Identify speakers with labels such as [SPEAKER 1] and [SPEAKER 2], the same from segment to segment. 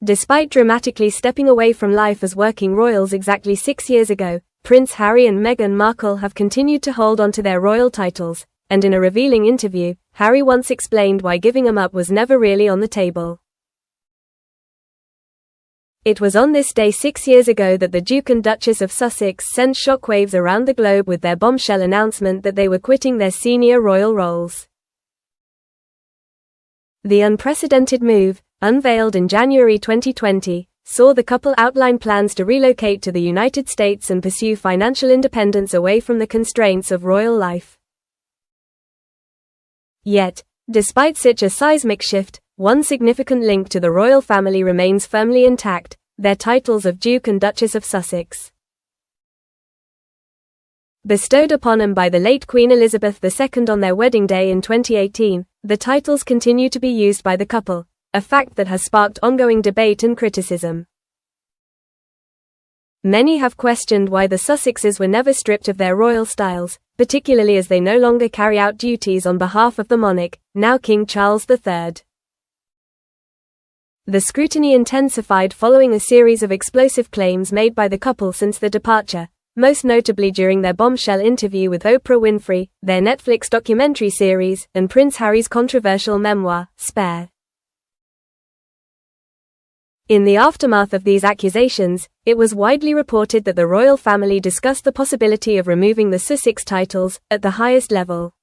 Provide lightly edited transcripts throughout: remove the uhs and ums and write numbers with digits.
[SPEAKER 1] Despite dramatically stepping away from life as working royals exactly 6 years ago, Prince Harry and Meghan Markle have continued to hold on to their royal titles, and in a revealing interview, Harry once explained why giving them up was never really on the table. It was on this day 6 years ago that the Duke and Duchess of Sussex sent shockwaves around the globe with their bombshell announcement that they were quitting their senior royal roles. The unprecedented move, unveiled in January 2020, saw the couple outline plans to relocate to the United States and pursue financial independence away from the constraints of royal life. Yet, despite such a seismic shift, one significant link to the royal family remains firmly intact: their titles of Duke and Duchess of Sussex. Bestowed upon them by the late Queen Elizabeth II on their wedding day in 2018, the titles continue to be used by the couple, a fact that has sparked ongoing debate and criticism. Many have questioned why the Sussexes were never stripped of their royal styles, particularly as they no longer carry out duties on behalf of the monarch, now King Charles III. The scrutiny intensified following a series of explosive claims made by the couple since the departure, most notably during their bombshell interview with Oprah Winfrey, their Netflix documentary series, and Prince Harry's controversial memoir, Spare. In the aftermath of these accusations, it was widely reported that the royal family discussed the possibility of removing the Sussex titles, at the highest level.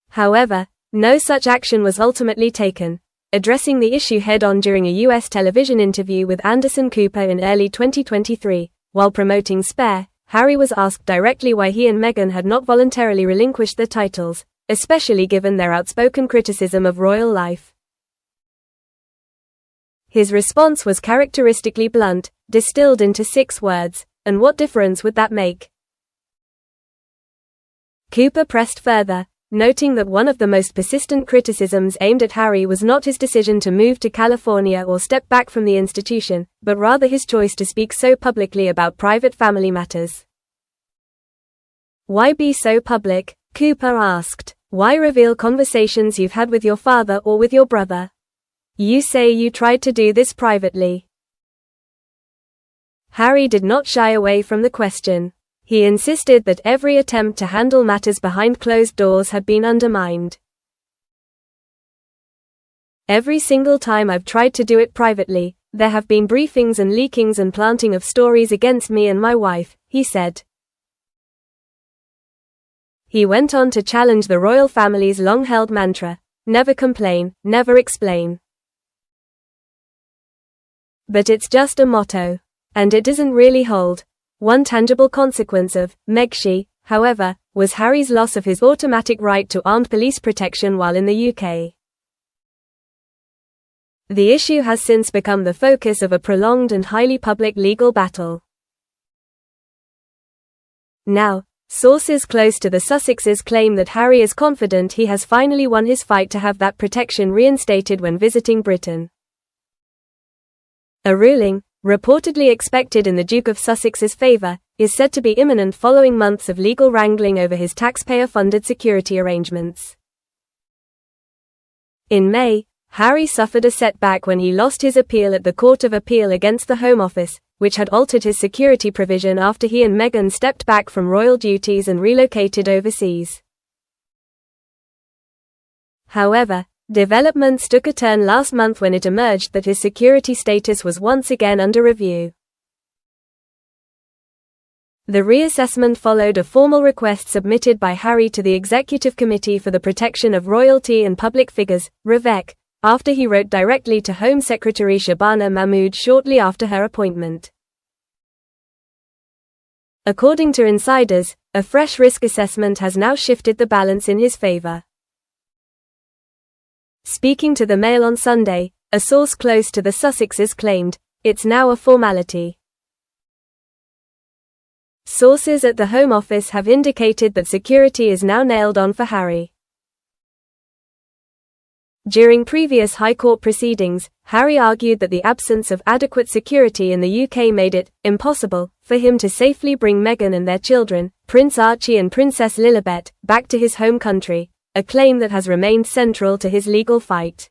[SPEAKER 1] However, no such action was ultimately taken. Addressing the issue head-on during a US television interview with Anderson Cooper in early 2023, while promoting Spare, Harry was asked directly why he and Meghan had not voluntarily relinquished the titles, especially given their outspoken criticism of royal life. His response was characteristically blunt, distilled into 6 words: "And what difference would that make?" Cooper pressed further, noting that one of the most persistent criticisms aimed at Harry was not his decision to move to California or step back from the institution, but rather his choice to speak so publicly about private family matters. "Why be so public?" Cooper asked. "Why reveal conversations you've had with your father or with your brother? You say you tried to do this privately." Harry did not shy away from the question. He insisted that every attempt to handle matters behind closed doors had been undermined. "Every single time I've tried to do it privately, there have been briefings and leakings and planting of stories against me and my wife," he said. He went on to challenge the royal family's long-held mantra: "Never complain, never explain." But it's just a motto, and it doesn't really hold. One tangible consequence of Megxit, however, was Harry's loss of his automatic right to armed police protection while in the UK. The issue has since become the focus of a prolonged and highly public legal battle. Now, sources close to the Sussexes claim that Harry is confident he has finally won his fight to have that protection reinstated when visiting Britain. A ruling, reportedly expected in the Duke of Sussex's favor, is said to be imminent following months of legal wrangling over his taxpayer-funded security arrangements. In May, Harry suffered a setback when he lost his appeal at the Court of Appeal against the Home Office, which had altered his security provision after he and Meghan stepped back from royal duties and relocated overseas. However, developments took a turn last month when it emerged that his security status was once again under review. The reassessment followed a formal request submitted by Harry to the Executive Committee for the Protection of Royalty and Public Figures, REVEC, after he wrote directly to Home Secretary Shabana Mahmood shortly after her appointment. According to insiders, a fresh risk assessment has now shifted the balance in his favor. Speaking to the Mail on Sunday, a source close to the Sussexes claimed, "It's now a formality." Sources at the Home Office have indicated that security is now nailed on for Harry. During previous High Court proceedings, Harry argued that the absence of adequate security in the UK made it impossible for him to safely bring Meghan and their children, Prince Archie and Princess Lilibet, back to his home country, a claim that has remained central to his legal fight.